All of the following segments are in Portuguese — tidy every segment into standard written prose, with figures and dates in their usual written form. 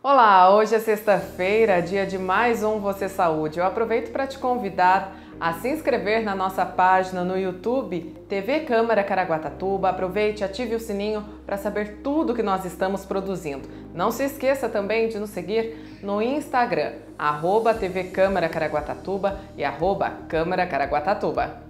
Olá, hoje é sexta-feira, dia de mais um Você Saúde. Eu aproveito para te convidar a se inscrever na nossa página no YouTube, TV Câmara Caraguatatuba. Aproveite e ative o sininho para saber tudo que nós estamos produzindo. Não se esqueça também de nos seguir no Instagram, @TV Câmara Caraguatatuba e @Câmara Caraguatatuba.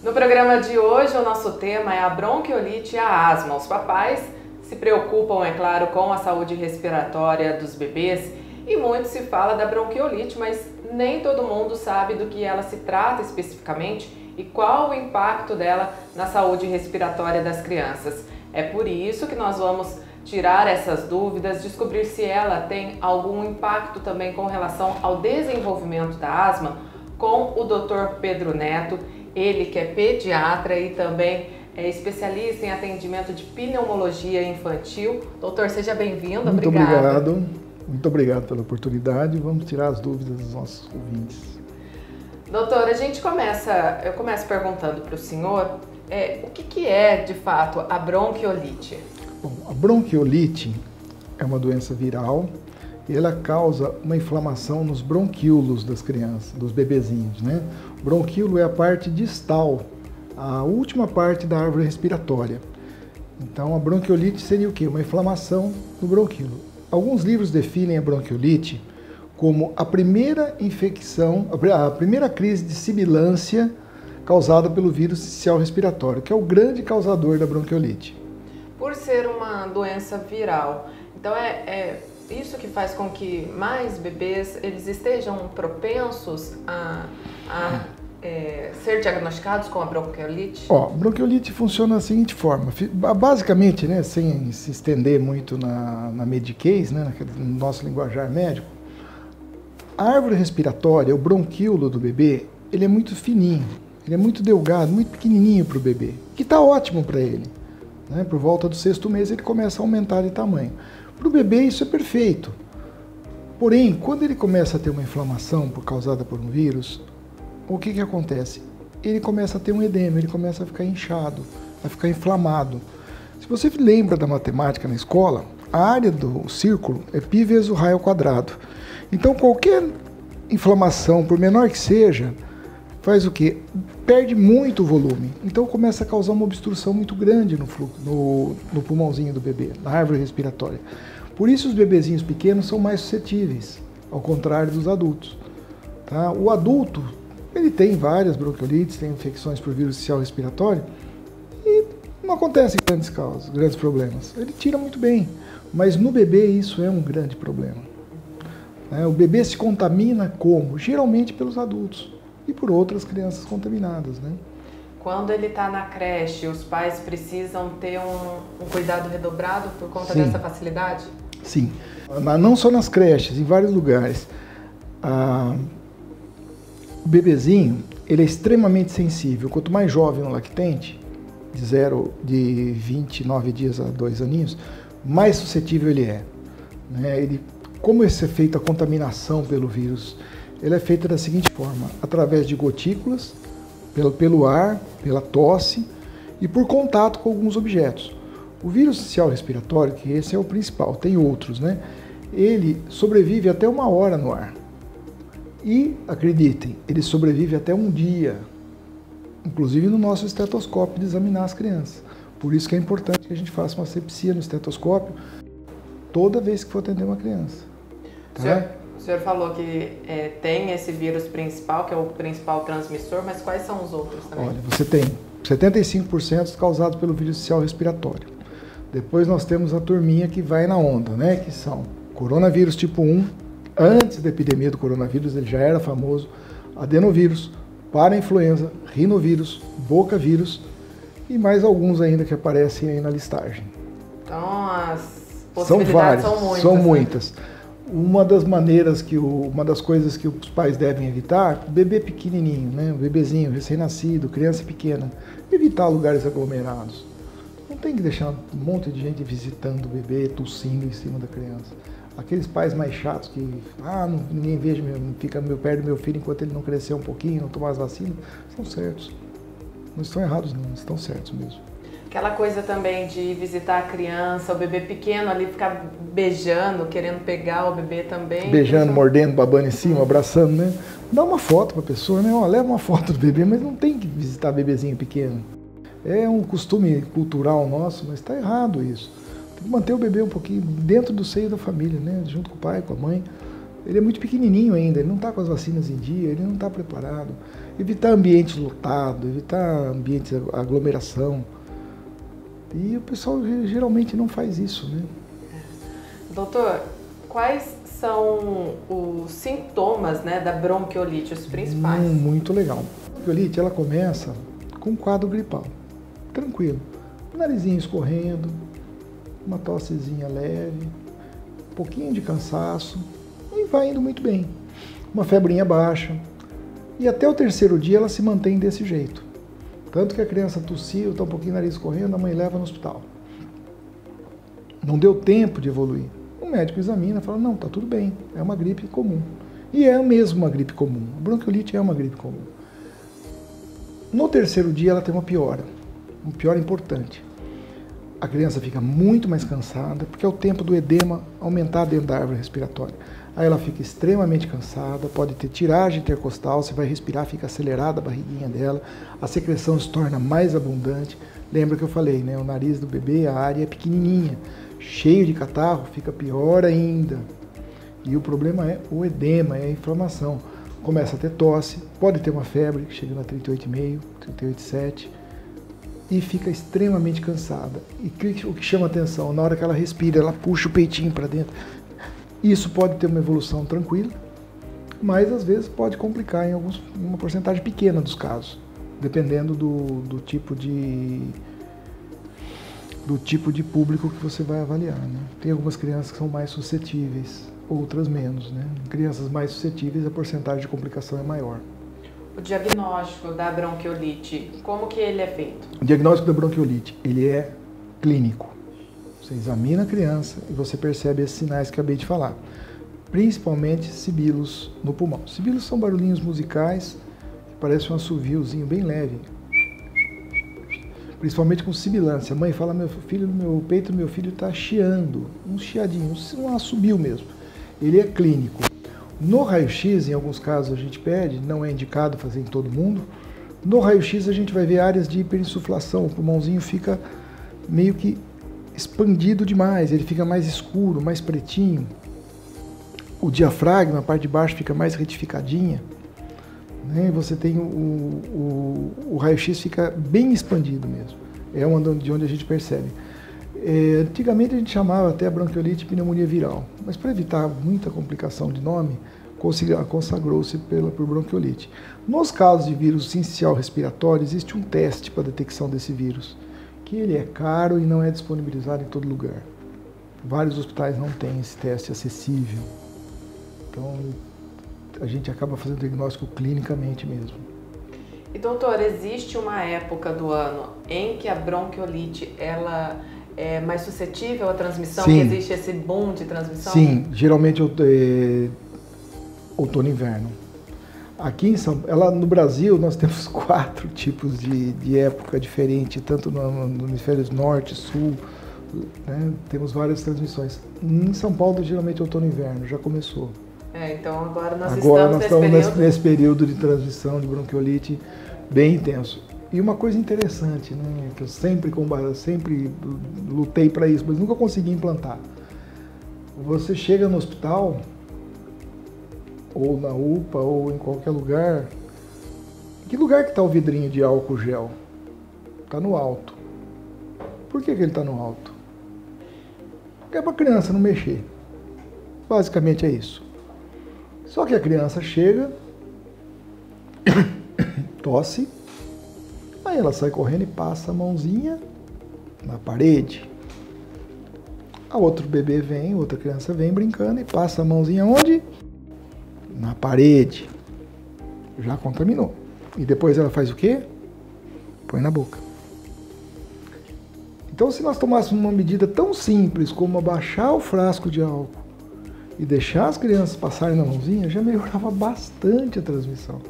No programa de hoje, o nosso tema é a bronquiolite e a asma. Os papais se preocupam, é claro, com a saúde respiratória dos bebês e muito se fala da bronquiolite, mas nem todo mundo sabe do que ela se trata especificamente e qual o impacto dela na saúde respiratória das crianças. É por isso que nós vamos tirar essas dúvidas, descobrir se ela tem algum impacto também com relação ao desenvolvimento da asma com o Dr. Pedro Neto. Ele que é pediatra e também é especialista em atendimento de pneumologia infantil. Doutor, seja bem-vindo. Obrigado. Muito obrigado pela oportunidade. Vamos tirar as dúvidas dos nossos ouvintes. Doutor, eu começo perguntando para o senhor o que é, de fato, a bronquiolite? Bom, a bronquiolite é uma doença viral e ela causa uma inflamação nos bronquíolos das crianças, dos bebezinhos, né? O bronquíolo é a parte distal, a última parte da árvore respiratória. Então, a bronquiolite seria o quê? Uma inflamação no bronquíolo. Alguns livros definem a bronquiolite como a primeira infecção, a primeira crise de sibilância causada pelo vírus sincicial respiratório, que é o grande causador da bronquiolite. Por ser uma doença viral, então é isso que faz com que mais bebês eles estejam propensos a ser diagnosticados com a bronquiolite? A bronquiolite funciona da seguinte forma, basicamente, né, sem se estender muito na mediquez, né, no nosso linguajar médico, a árvore respiratória, o bronquíolo do bebê, ele é muito fininho, ele é muito delgado, muito pequenininho para o bebê, que está ótimo para ele. Né, por volta do 6º mês ele começa a aumentar de tamanho. Para o bebê isso é perfeito. Porém, quando ele começa a ter uma inflamação causada por um vírus, o que acontece? Ele começa a ter um edema, ele começa a ficar inchado, a ficar inflamado. Se você lembra da matemática na escola, a área do círculo é π vezes o raio ao quadrado. Então qualquer inflamação, por menor que seja, faz o quê? Perde muito volume. Então começa a causar uma obstrução muito grande no pulmãozinho do bebê, na árvore respiratória. Por isso os bebezinhos pequenos são mais suscetíveis, ao contrário dos adultos. Tá? O adulto, ele tem várias bronquiolites, tem infecções por vírus sincicial respiratório e não acontecem grandes problemas. Ele tira muito bem, mas no bebê isso é um grande problema. O bebê se contamina como? Geralmente pelos adultos e por outras crianças contaminadas, né? Quando ele está na creche, os pais precisam ter um cuidado redobrado por conta Sim. dessa facilidade? Sim, não só nas creches, em vários lugares. O bebezinho, ele é extremamente sensível. Quanto mais jovem o lactente, de 29 dias a 2 aninhos, mais suscetível ele é. Como é feita a contaminação pelo vírus? Ela é feita da seguinte forma, através de gotículas, pelo ar, pela tosse e por contato com alguns objetos. O vírus sincicial respiratório, que esse é o principal, tem outros, né? Ele sobrevive até 1 hora no ar. E, acreditem, ele sobrevive até 1 dia, inclusive no nosso estetoscópio de examinar as crianças. Por isso que é importante que a gente faça uma asepsia no estetoscópio toda vez que for atender uma criança. Tá? O senhor falou que tem esse vírus principal, que é o principal transmissor, mas quais são os outros também? Olha, você tem 75% causados pelo vírus sincicial respiratório. Depois nós temos a turminha que vai na onda, né? Que são coronavírus tipo 1, antes da epidemia do coronavírus ele já era famoso, adenovírus, parainfluenza, rinovírus, bocavírus e mais alguns ainda que aparecem aí na listagem. Então as possibilidades são muitas. Uma das coisas que os pais devem evitar, bebê pequenininho, né? Bebezinho, recém-nascido, criança pequena, evitar lugares aglomerados. Não tem que deixar um monte de gente visitando o bebê, tossindo em cima da criança. Aqueles pais mais chatos que, ninguém fica perto do meu filho enquanto ele não crescer um pouquinho, não tomar as vacinas, são certos. Não estão errados não, estão certos mesmo. Aquela coisa também de visitar a criança, o bebê pequeno ali ficar beijando, querendo pegar o bebê também. Beijando, mordendo, babando em cima, abraçando, né? Dá uma foto para a pessoa, né? Ó, leva uma foto do bebê, mas não tem que visitar bebezinho pequeno. É um costume cultural nosso, mas está errado isso. Tem que manter o bebê um pouquinho dentro do seio da família, né? Junto com o pai, com a mãe. Ele é muito pequenininho ainda, ele não está com as vacinas em dia, ele não está preparado. Evitar ambientes lotados, evitar ambientes de aglomeração. E o pessoal geralmente não faz isso, né? Doutor, quais são os sintomas, né, da bronquiolite, os principais? Muito legal. A bronquiolite, ela começa com um quadro gripal, tranquilo. Narizinho escorrendo, uma tossezinha leve, um pouquinho de cansaço e vai indo muito bem. Uma febrinha baixa e até o terceiro dia ela se mantém desse jeito. Tanto que a criança tossiu, está um pouquinho nariz escorrendo, a mãe leva no hospital. Não deu tempo de evoluir. O médico examina e fala, não, está tudo bem, é uma gripe comum. E é mesmo uma gripe comum. A bronquiolite é uma gripe comum. No terceiro dia ela tem uma piora importante. A criança fica muito mais cansada, porque é o tempo do edema aumentar dentro da árvore respiratória. Aí ela fica extremamente cansada, pode ter tiragem intercostal, você vai respirar, fica acelerada a barriguinha dela, a secreção se torna mais abundante. Lembra que eu falei, né? O nariz do bebê, a área é pequenininha, cheio de catarro, fica pior ainda. E o problema é o edema, é a inflamação. Começa a ter tosse, pode ter uma febre, chegando a 38,5, 38,7, e fica extremamente cansada. E o que chama atenção, na hora que ela respira, ela puxa o peitinho para dentro. Isso pode ter uma evolução tranquila, mas às vezes pode complicar em uma porcentagem pequena dos casos, dependendo do tipo de público que você vai avaliar, né? Tem algumas crianças que são mais suscetíveis, outras menos, né? Em crianças mais suscetíveis a porcentagem de complicação é maior. O diagnóstico da bronquiolite, como que ele é feito? O diagnóstico da bronquiolite, ele é clínico. Você examina a criança e você percebe esses sinais que acabei de falar. Principalmente sibilos no pulmão. Sibilos são barulhinhos musicais que parecem um assoviozinho bem leve. Principalmente com sibilância. A mãe fala, meu filho, no meu peito do meu filho está chiando. Um chiadinho, um assobio mesmo. Ele é clínico. No raio-x, em alguns casos a gente pede, não é indicado fazer em todo mundo. No raio-x a gente vai ver áreas de hiperinsuflação. O pulmãozinho fica meio que expandido demais, ele fica mais escuro, mais pretinho. O diafragma, a parte de baixo, fica mais retificadinha, né? Você tem o raio-x fica bem expandido mesmo. É de onde a gente percebe. Antigamente a gente chamava até a bronquiolite pneumonia viral, mas para evitar muita complicação de nome, consagrou-se por bronquiolite. Nos casos de vírus sincicial respiratório, existe um teste para detecção desse vírus, que ele é caro e não é disponibilizado em todo lugar. Vários hospitais não têm esse teste acessível. Então, a gente acaba fazendo o diagnóstico clinicamente mesmo. E doutor, existe uma época do ano em que a bronquiolite ela é mais suscetível à transmissão? Sim. Que existe esse boom de transmissão? Sim, geralmente outono e inverno. Aqui no Brasil nós temos 4 tipos de época diferente, tanto no hemisfério norte, sul, né? Temos várias transmissões. Em São Paulo, geralmente outono e inverno, já começou. Então agora nós estamos nesse período de transmissão de bronquiolite bem intenso. E uma coisa interessante, né, que eu sempre lutei para isso, mas nunca consegui implantar. Você chega no hospital, ou na UPA, ou em qualquer lugar, que lugar que está o vidrinho de álcool gel? Está no alto. Por que ele está no alto? Porque é para a criança não mexer. Basicamente é isso. Só que a criança chega, tosse, aí ela sai correndo e passa a mãozinha na parede. A outro bebê vem, outra criança vem brincando e passa a mãozinha onde? Na parede. Já contaminou. E depois ela faz o quê? Põe na boca. Então, se nós tomássemos uma medida tão simples como abaixar o frasco de álcool e deixar as crianças passarem na mãozinha, já melhorava bastante a transmissão.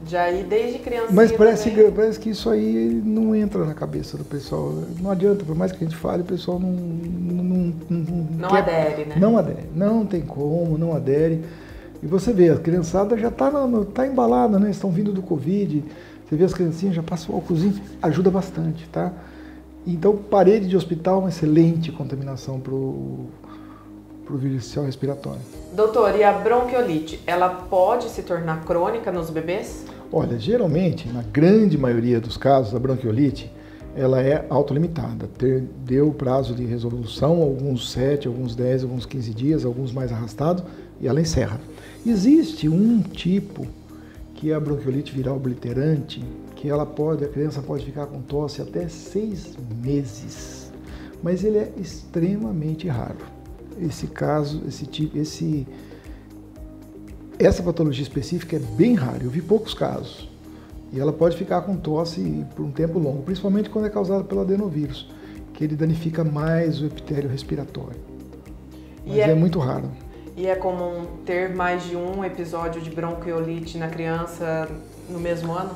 Já ir desde criança. Mas parece que isso aí não entra na cabeça do pessoal. Não adianta, por mais que a gente fale, o pessoal não quer, adere, né? Não adere. Não tem como, não adere. E você vê, a criançada já tá embalada, né? Estão vindo do Covid. Você vê as criancinhas, já passam o álcoolzinho. Ajuda bastante, tá? Então, parede de hospital é uma excelente contaminação para o vírus respiratório. Doutor, e a bronquiolite, ela pode se tornar crônica nos bebês? Olha, geralmente, na grande maioria dos casos, a bronquiolite, ela é autolimitada. Deu prazo de resolução, alguns 7, alguns 10, alguns 15 dias, alguns mais arrastados, e ela encerra. Existe um tipo, que é a bronquiolite viral obliterante, que a criança pode ficar com tosse até 6 meses, mas ele é extremamente raro. Esse caso, essa patologia específica é bem rara, eu vi poucos casos. E ela pode ficar com tosse por um tempo longo, principalmente quando é causada pelo adenovírus, que ele danifica mais o epitélio respiratório. Mas é muito raro. E é comum ter mais de um episódio de bronquiolite na criança no mesmo ano?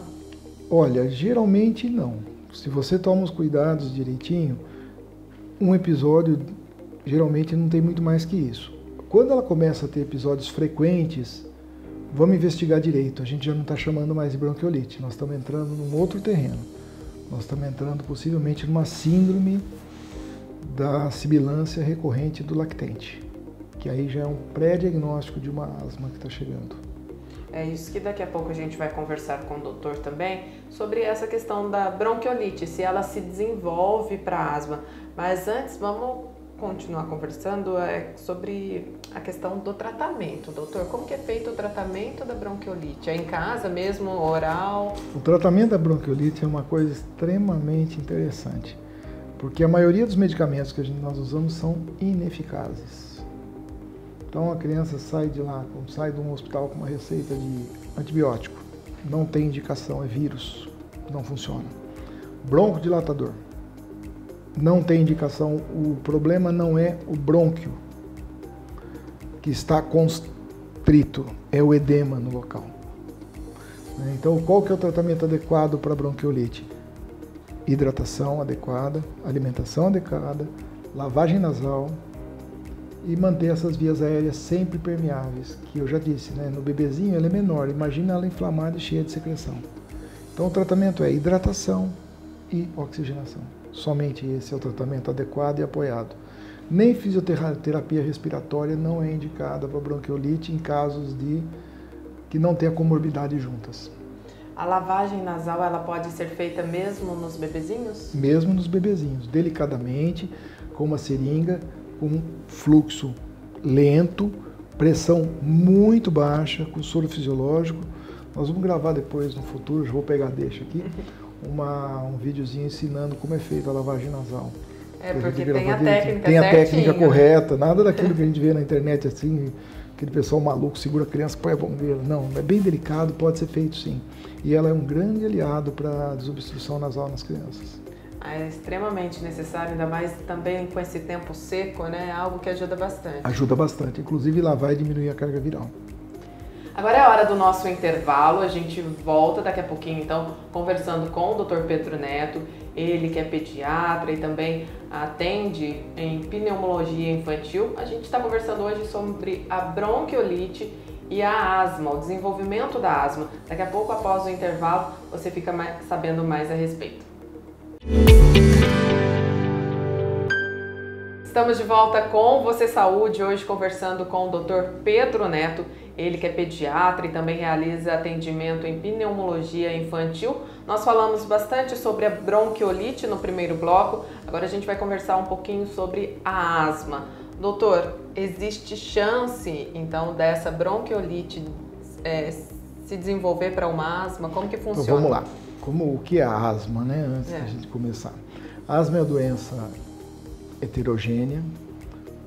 Olha, geralmente não. Se você toma os cuidados direitinho, um episódio geralmente não tem muito mais que isso. Quando ela começa a ter episódios frequentes, vamos investigar direito. A gente já não está chamando mais de bronquiolite. Nós estamos entrando num outro terreno. Nós estamos entrando possivelmente numa síndrome da sibilância recorrente do lactente, que aí já é um pré-diagnóstico de uma asma que está chegando. É isso que daqui a pouco a gente vai conversar com o doutor também, sobre essa questão da bronquiolite, se ela se desenvolve para asma. Mas antes, vamos continuar conversando sobre a questão do tratamento. Doutor, como que é feito o tratamento da bronquiolite? É em casa mesmo, oral? O tratamento da bronquiolite é uma coisa extremamente interessante, porque a maioria dos medicamentos que nós usamos são ineficazes. Então a criança sai de um hospital com uma receita de antibiótico, não tem indicação, é vírus, não funciona. Broncodilatador, não tem indicação, o problema não é o brônquio que está constrito, é o edema no local. Então qual que é o tratamento adequado para a bronquiolite? Hidratação adequada, alimentação adequada, lavagem nasal, e manter essas vias aéreas sempre permeáveis, que eu já disse, né? No bebezinho ela é menor, imagina ela inflamada e cheia de secreção. Então o tratamento é hidratação e oxigenação. Somente esse é o tratamento adequado e apoiado. Nem fisioterapia respiratória não é indicada para bronquiolite em casos que não tenha comorbidade juntas. A lavagem nasal, ela pode ser feita mesmo nos bebezinhos? Mesmo nos bebezinhos, delicadamente, com uma seringa, com fluxo lento, pressão muito baixa, com soro fisiológico. Nós vamos gravar depois, no futuro, já vou pegar, deixa aqui, um videozinho ensinando como é feita a lavagem nasal. Porque tem a técnica Tem a técnica correta, nada daquilo que a gente vê na internet, assim, aquele pessoal maluco, segura a criança, põe a bombeira. Não, é bem delicado, pode ser feito sim. E ela é um grande aliado para a desobstrução nasal nas crianças. É extremamente necessário, ainda mais também com esse tempo seco, né? É algo que ajuda bastante. Ajuda bastante, inclusive lavar e diminuir a carga viral. Agora é a hora do nosso intervalo, a gente volta daqui a pouquinho, então, conversando com o Dr. Pedro Neto, ele que é pediatra e também atende em pneumologia infantil. A gente está conversando hoje sobre a bronquiolite e a asma, o desenvolvimento da asma. Daqui a pouco, após o intervalo, você fica sabendo mais a respeito. Estamos de volta com Você Saúde, hoje conversando com o Dr. Pedro Neto, ele que é pediatra e também realiza atendimento em pneumologia infantil. Nós falamos bastante sobre a bronquiolite no primeiro bloco, agora a gente vai conversar um pouquinho sobre a asma. Doutor, existe chance então dessa bronquiolite se desenvolver para uma asma? Como que funciona? Então vamos lá, o que é a asma, né? Antes da gente começar. A asma é uma doença heterogênea,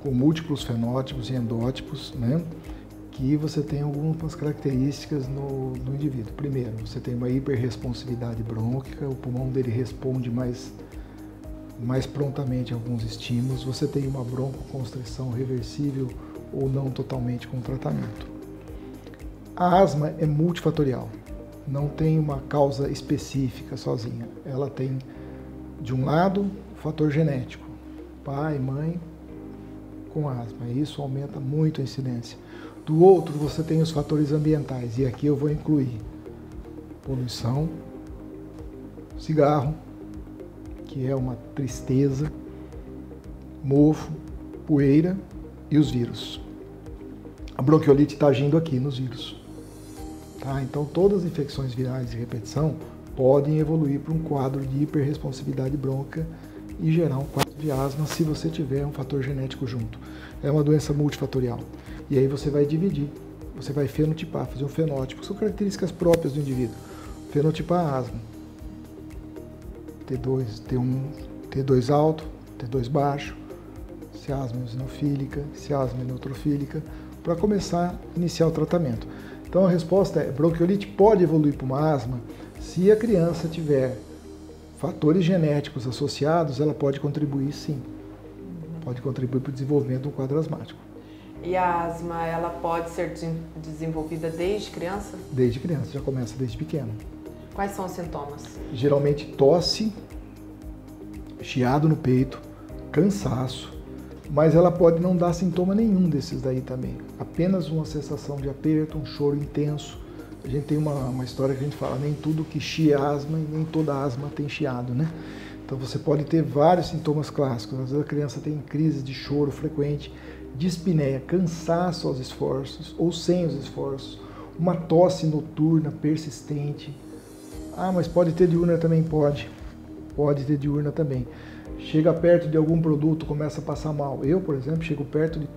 com múltiplos fenótipos e endótipos, né? Que você tem algumas características no indivíduo. Primeiro, você tem uma hiperresponsividade brônquica, o pulmão dele responde mais prontamente a alguns estímulos, você tem uma broncoconstrição reversível ou não totalmente com tratamento. A asma é multifatorial. não tem uma causa específica sozinha. Ela tem, de um lado, o fator genético, pai, mãe com asma, e isso aumenta muito a incidência. Do outro, você tem os fatores ambientais, e aqui eu vou incluir poluição, cigarro, que é uma tristeza, mofo, poeira e os vírus. A bronquiolite está agindo aqui nos vírus. Tá? Então, todas as infecções virais de repetição podem evoluir para um quadro de hiperresponsividade brônquica e gerar um quadro de asma se você tiver um fator genético junto. É uma doença multifatorial. E aí você vai dividir, você vai fenotipar, fazer um fenótipo, que são características próprias do indivíduo. Fenotipar a asma. T2 alto, T2 baixo, se a asma é eosinofílica, se a asma é neutrofílica, para começar a iniciar o tratamento. Então a resposta é, bronquiolite pode evoluir para uma asma se a criança tiver fatores genéticos associados, ela pode contribuir sim. Pode contribuir para o desenvolvimento do quadro asmático. E a asma, ela pode ser desenvolvida desde criança? Desde criança, já começa desde pequeno. Quais são os sintomas? Geralmente tosse, chiado no peito, cansaço, mas ela pode não dar sintoma nenhum desses daí também. Apenas uma sensação de aperto, um choro intenso. A gente tem uma história que a gente fala, nem tudo que chia asma e nem toda asma tem chiado, né? Então você pode ter vários sintomas clássicos. Às vezes a criança tem crise de choro frequente, dispneia, cansaço aos esforços ou sem os esforços, uma tosse noturna persistente. Ah, mas pode ter diurna também? Pode ter diurna também. Chega perto de algum produto, começa a passar mal. Eu, por exemplo, chego perto de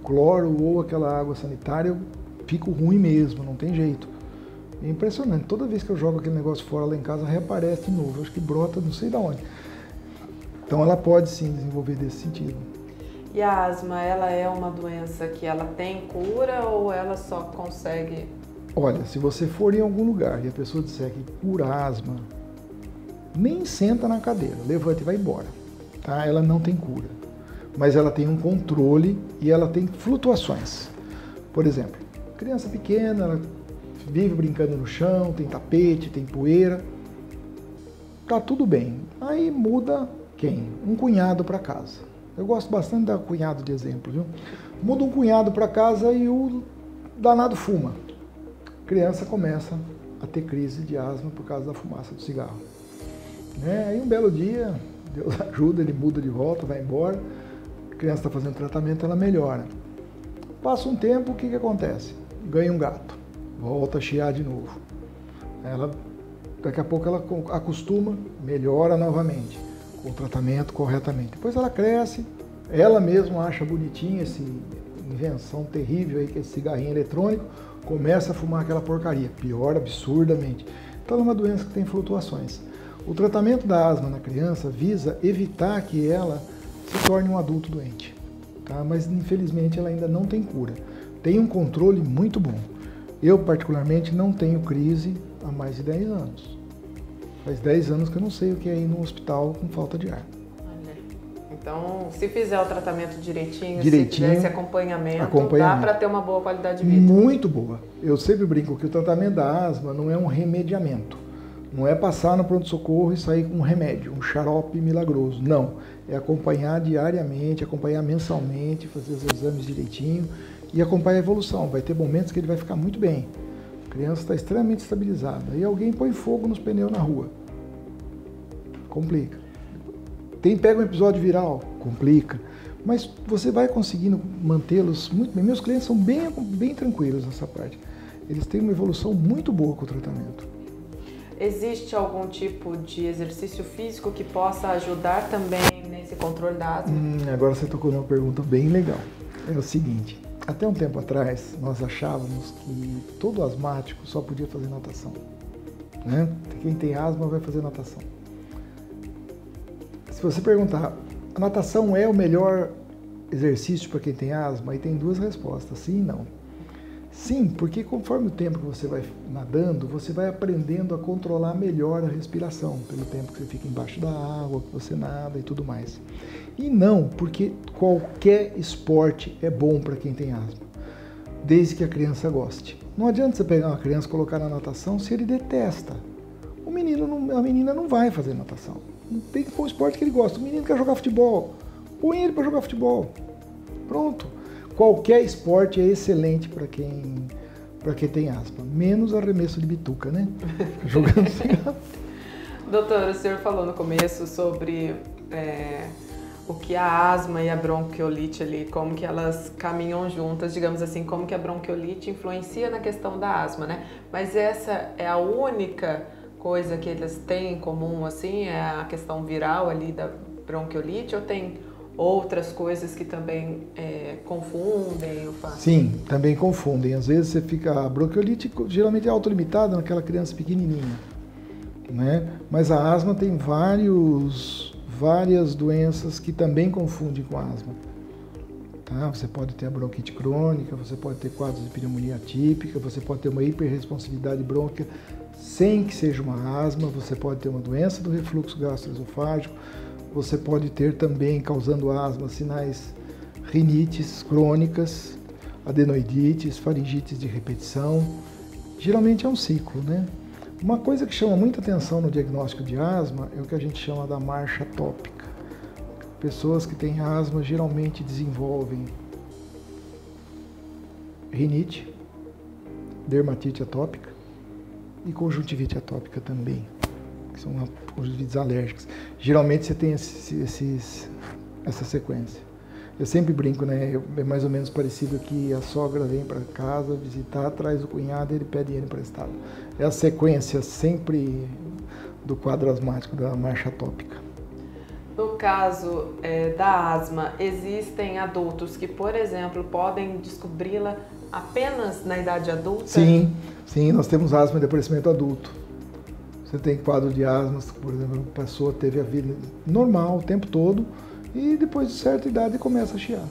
cloro ou aquela água sanitária, eu fico ruim mesmo, não tem jeito. É impressionante, toda vez que eu jogo aquele negócio fora lá em casa, reaparece de novo, eu acho que brota não sei de onde. Então ela pode sim desenvolver desse sentido. E a asma, ela é uma doença que ela tem cura ou ela só consegue... Olha, se você for em algum lugar e a pessoa disser que cura asma, nem senta na cadeira, levanta e vai embora. Tá? Ela não tem cura, mas ela tem um controle e ela tem flutuações. Por exemplo, criança pequena, ela vive brincando no chão, tem tapete, tem poeira, tá tudo bem. Aí muda quem? Um cunhado para casa. Eu gosto bastante da cunhado de exemplo, viu? Muda um cunhado para casa e o danado fuma. A criança começa a ter crise de asma por causa da fumaça do cigarro. Aí um belo dia, Deus ajuda, ele muda de volta, vai embora, a criança está fazendo tratamento, ela melhora. Passa um tempo, o que acontece? Ganha um gato, volta a chiar de novo. Daqui a pouco ela acostuma, melhora novamente, com o tratamento corretamente. Depois ela cresce, ela mesma acha bonitinha essa invenção terrível aí, que é esse cigarrinho eletrônico, começa a fumar aquela porcaria, piora absurdamente. Então é uma doença que tem flutuações. O tratamento da asma na criança visa evitar que ela se torne um adulto doente, tá? Mas infelizmente ela ainda não tem cura. Tem um controle muito bom. Eu particularmente não tenho crise há mais de 10 anos. Faz 10 anos que eu não sei o que é ir no hospital com falta de ar. Então, se fizer o tratamento direitinho, se fizer esse acompanhamento, dá para ter uma boa qualidade de vida. Muito boa. Eu sempre brinco que o tratamento da asma não é um remediamento. Não é passar no pronto-socorro e sair com um remédio, um xarope milagroso. Não. É acompanhar diariamente, acompanhar mensalmente, fazer os exames direitinho e acompanhar a evolução. Vai ter momentos que ele vai ficar muito bem. A criança está extremamente estabilizada. E alguém põe fogo nos pneus na rua. Complica. Pega um episódio viral, complica. Mas você vai conseguindo mantê-los muito bem. Meus clientes são bem tranquilos nessa parte. Eles têm uma evolução muito boa com o tratamento. Existe algum tipo de exercício físico que possa ajudar também nesse controle da asma? Agora você tocou numa pergunta bem legal. É o seguinte, até um tempo atrás nós achávamos que todo asmático só podia fazer natação. Né? Quem tem asma vai fazer natação. Se você perguntar, a natação é o melhor exercício para quem tem asma? Aí tem duas respostas, sim e não. Sim, porque conforme o tempo que você vai nadando, você vai aprendendo a controlar melhor a respiração, pelo tempo que você fica embaixo da água, que você nada e tudo mais. E não, porque qualquer esporte é bom para quem tem asma, desde que a criança goste. Não adianta você pegar uma criança e colocar na natação se ele detesta. A menina não vai fazer natação. Tem que pôr o esporte que ele gosta. O menino quer jogar futebol. Põe ele para jogar futebol. Pronto. Qualquer esporte é excelente para quem tem asma. Menos arremesso de bituca, né? Jogando sem asma. Doutor, o senhor falou no começo sobre o que a asma e a bronquiolite ali, como que elas caminham juntas, digamos assim, como que a bronquiolite influencia na questão da asma, né? Mas essa é a única coisa que eles têm em comum, assim, é a questão viral ali da bronquiolite, ou tem outras coisas que também confundem o fato? Sim, também confundem. Às vezes a bronquiolite geralmente é autolimitada naquela criança pequenininha, né? Mas a asma tem várias doenças que também confundem com a asma. Tá? Você pode ter a bronquite crônica, você pode ter quadros de pneumonia atípica, você pode ter uma hiperresponsividade brônquica sem que seja uma asma, você pode ter uma doença do refluxo gastroesofágico, você pode ter também, causando asma, sinais rinites crônicas, adenoidites, faringites de repetição. Geralmente é um ciclo, né? Uma coisa que chama muita atenção no diagnóstico de asma é o que a gente chama da marcha atópica. Pessoas que têm asma geralmente desenvolvem rinite, dermatite atópica e conjuntivite atópica também, que são conjuntivites alérgicas. Geralmente você tem essa sequência. Eu sempre brinco, né? É mais ou menos parecido que a sogra vem para casa visitar, traz o cunhado e ele pede dinheiro emprestado. É a sequência sempre do quadro asmático, da marcha atópica. No caso da asma, existem adultos que, por exemplo, podem descobri-la apenas na idade adulta? Sim, nós temos asma e depressivamento adulto. Você tem quadro de asma, por exemplo, a pessoa teve a vida normal o tempo todo, e depois de certa idade começa a chiar.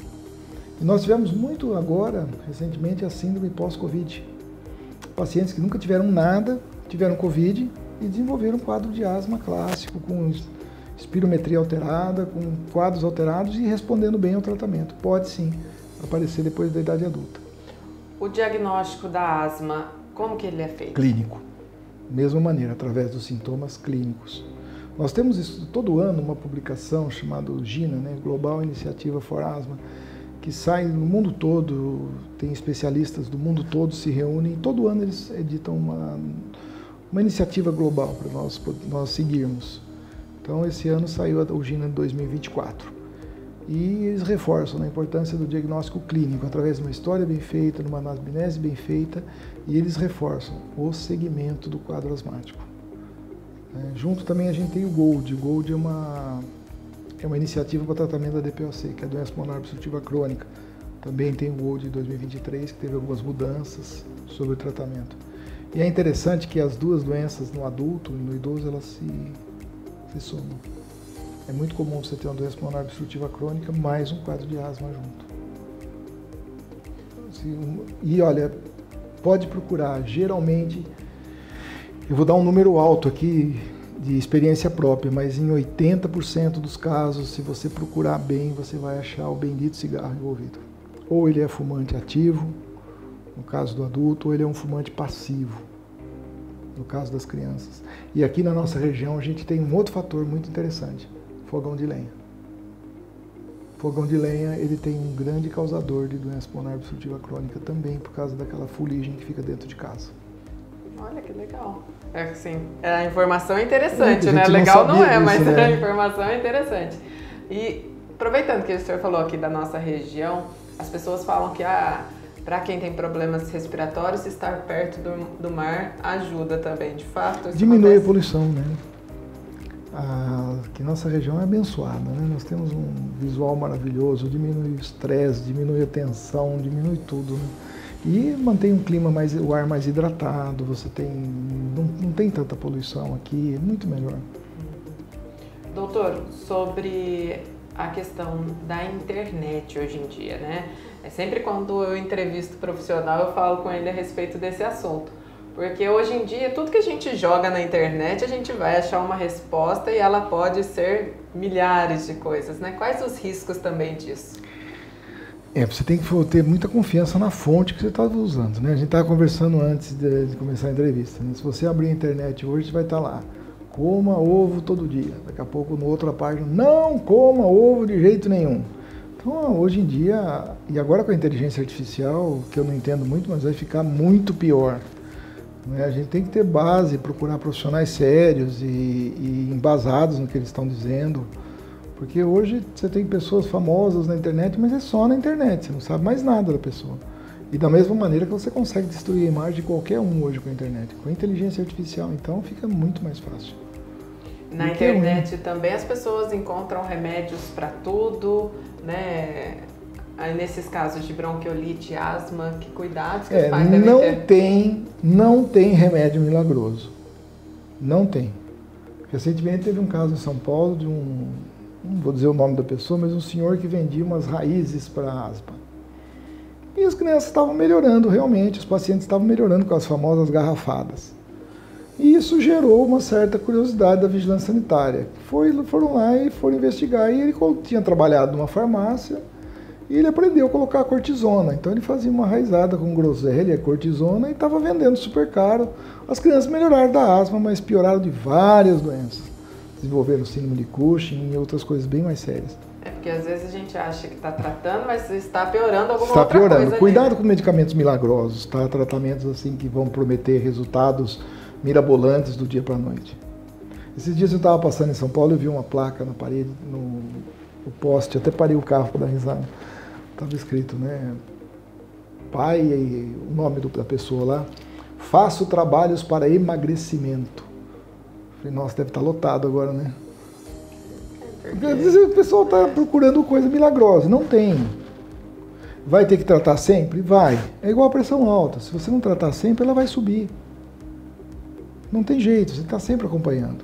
E nós tivemos muito agora, recentemente, a síndrome pós-Covid. Pacientes que nunca tiveram nada, tiveram Covid e desenvolveram um quadro de asma clássico, com espirometria alterada, com quadros alterados e respondendo bem ao tratamento. Pode sim aparecer depois da idade adulta. O diagnóstico da asma, como que ele é feito? Clínico. Mesma maneira, através dos sintomas clínicos. Nós temos todo ano uma publicação chamada GINA, né, Global Initiative for Asthma, que sai no mundo todo, tem especialistas do mundo todo se reúnem, e todo ano eles editam uma iniciativa global para nós seguirmos. Então esse ano saiu o GINA de 2024. E eles reforçam a importância do diagnóstico clínico, através de uma história bem feita, de uma anamnese bem feita, e eles reforçam o segmento do quadro asmático. Junto também a gente tem o GOLD. O GOLD é uma iniciativa para tratamento da DPOC, que é a doença pulmonar obstrutiva crônica. Também tem o GOLD de 2023, que teve algumas mudanças sobre o tratamento. E é interessante que as duas doenças, no adulto e no idoso, elas se somam. É muito comum você ter uma doença pulmonar obstrutiva crônica mais um quadro de asma junto. E olha, pode procurar, geralmente, eu vou dar um número alto aqui de experiência própria, mas em 80% dos casos, se você procurar bem, você vai achar o bendito cigarro envolvido. Ou ele é fumante ativo, no caso do adulto, ou ele é um fumante passivo, no caso das crianças. E aqui na nossa região a gente tem um outro fator muito interessante, fogão de lenha. Fogão de lenha, ele tem um grande causador de doença pulmonar obstrutiva crônica também, por causa daquela fuligem que fica dentro de casa. Olha que legal. Assim, a informação é interessante, né? Legal não é, mas a informação é interessante. E aproveitando que o senhor falou aqui da nossa região, as pessoas falam que para quem tem problemas respiratórios, estar perto do mar ajuda também, de fato. Diminui a poluição, né? Que nossa região é abençoada, né? Nós temos um visual maravilhoso, diminui o estresse, diminui a tensão, diminui tudo, né? E mantém um clima o ar mais hidratado, não tem tanta poluição aqui, é muito melhor. Doutor, sobre a questão da internet hoje em dia, né? Sempre quando eu entrevisto profissional, eu falo com ele a respeito desse assunto. Porque hoje em dia, tudo que a gente joga na internet, a gente vai achar uma resposta e ela pode ser milhares de coisas, né? Quais os riscos também disso? Você tem que ter muita confiança na fonte que você está usando, né? A gente estava conversando antes de começar a entrevista, né? Se você abrir a internet hoje, você vai estar lá. Coma ovo todo dia. Daqui a pouco, na outra página, não coma ovo de jeito nenhum. Então, hoje em dia, e agora com a inteligência artificial, que eu não entendo muito, mas vai ficar muito pior. Né? A gente tem que ter base, procurar profissionais sérios e embasados no que eles estão dizendo. Porque hoje você tem pessoas famosas na internet, mas é só na internet, você não sabe mais nada da pessoa. E da mesma maneira que você consegue destruir a imagem de qualquer um hoje com a internet. Com a inteligência artificial, então, fica muito mais fácil. Na internet também as pessoas encontram remédios para tudo, né? Nesses casos de bronquiolite, asma, que cuidados que os pais devem ter? Não tem remédio milagroso. Não tem. Recentemente teve um caso em São Paulo de não vou dizer o nome da pessoa, mas um senhor que vendia umas raízes para asma. E as crianças estavam melhorando realmente, os pacientes estavam melhorando com as famosas garrafadas. E isso gerou uma certa curiosidade da vigilância sanitária. Foram lá e foram investigar, e ele tinha trabalhado numa farmácia, e ele aprendeu a colocar cortisona. Então ele fazia uma raizada com groselha, cortisona, e estava vendendo super caro. As crianças melhoraram da asma, mas pioraram de várias doenças. Desenvolveram síndrome de Cushing e outras coisas bem mais sérias. Porque às vezes a gente acha que está tratando, mas está piorando alguma outra coisa. Está piorando. Cuidado com medicamentos milagrosos, tá? Tratamentos assim que vão prometer resultados mirabolantes do dia para a noite. Esses dias eu estava passando em São Paulo e vi uma placa na parede, no poste, até parei o carro para dar risada. Estava escrito, né? Pai, e o nome da pessoa lá, faço trabalhos para emagrecimento. Falei, nossa, deve estar lotado agora, né? O pessoal está procurando coisa milagrosa. Não tem. Vai ter que tratar sempre? Vai. É igual a pressão alta. Se você não tratar sempre, ela vai subir. Não tem jeito, você está sempre acompanhando.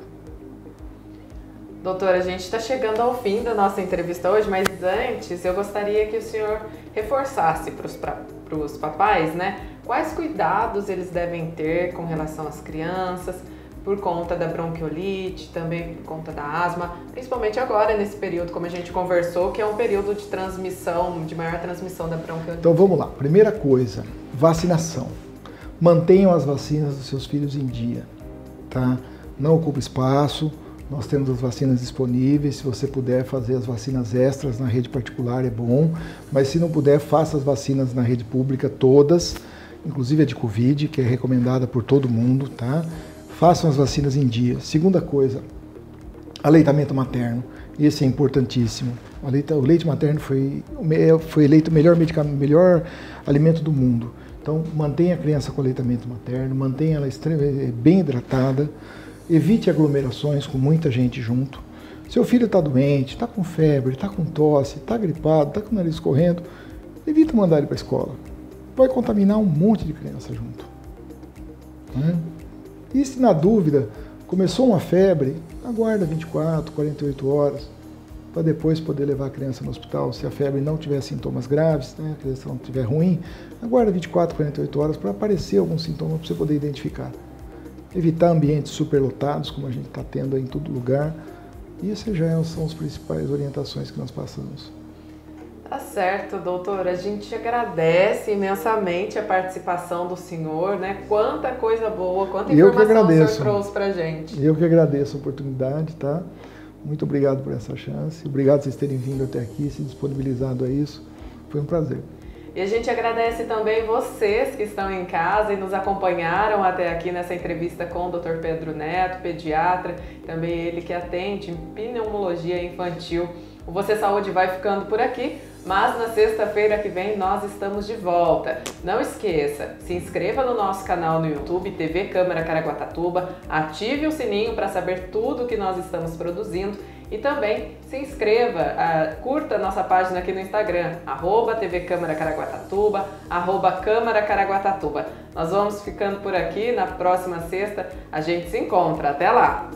Doutora, a gente está chegando ao fim da nossa entrevista hoje, mas antes eu gostaria que o senhor reforçasse para os papais, né? Quais cuidados eles devem ter com relação às crianças, por conta da bronquiolite, também por conta da asma, principalmente agora nesse período, como a gente conversou, que é um período de transmissão, de maior transmissão da bronquiolite. Então vamos lá, primeira coisa, vacinação. Mantenham as vacinas dos seus filhos em dia, tá? Não ocupe espaço, nós temos as vacinas disponíveis, se você puder fazer as vacinas extras na rede particular é bom, mas se não puder, faça as vacinas na rede pública todas, inclusive a de Covid, que é recomendada por todo mundo, tá? Façam as vacinas em dia. Segunda coisa, aleitamento materno. Esse é importantíssimo. O leite materno foi eleito o melhor alimento do mundo. Então, mantenha a criança com aleitamento materno, mantenha ela bem hidratada, evite aglomerações com muita gente junto. Seu filho está doente, está com febre, está com tosse, está gripado, está com o nariz correndo, evita mandar ele para a escola. Vai contaminar um monte de criança junto. Né? E se na dúvida começou uma febre, aguarda 24, 48 horas para depois poder levar a criança no hospital. Se a febre não tiver sintomas graves, né, a criança não estiver ruim, aguarda 24, 48 horas para aparecer algum sintoma para você poder identificar. Evitar ambientes superlotados, como a gente está tendo em todo lugar. E essas já são as principais orientações que nós passamos. Tá certo, doutora. A gente agradece imensamente a participação do senhor, né? Quanta coisa boa, quanta informação o senhor trouxe pra gente. Eu que agradeço a oportunidade, tá? Muito obrigado por essa chance. Obrigado por vocês terem vindo até aqui, se disponibilizado a isso. Foi um prazer. E a gente agradece também vocês que estão em casa e nos acompanharam até aqui nessa entrevista com o Dr. Pedro Neto, pediatra, também ele que atende em pneumologia infantil. O Você Saúde vai ficando por aqui, mas na sexta-feira que vem nós estamos de volta. Não esqueça, se inscreva no nosso canal no YouTube, TV Câmara Caraguatatuba, ative o sininho para saber tudo que nós estamos produzindo e também se inscreva, curta a nossa página aqui no Instagram, @TV Câmara Caraguatatuba, @Câmara Caraguatatuba. Nós vamos ficando por aqui, na próxima sexta a gente se encontra. Até lá!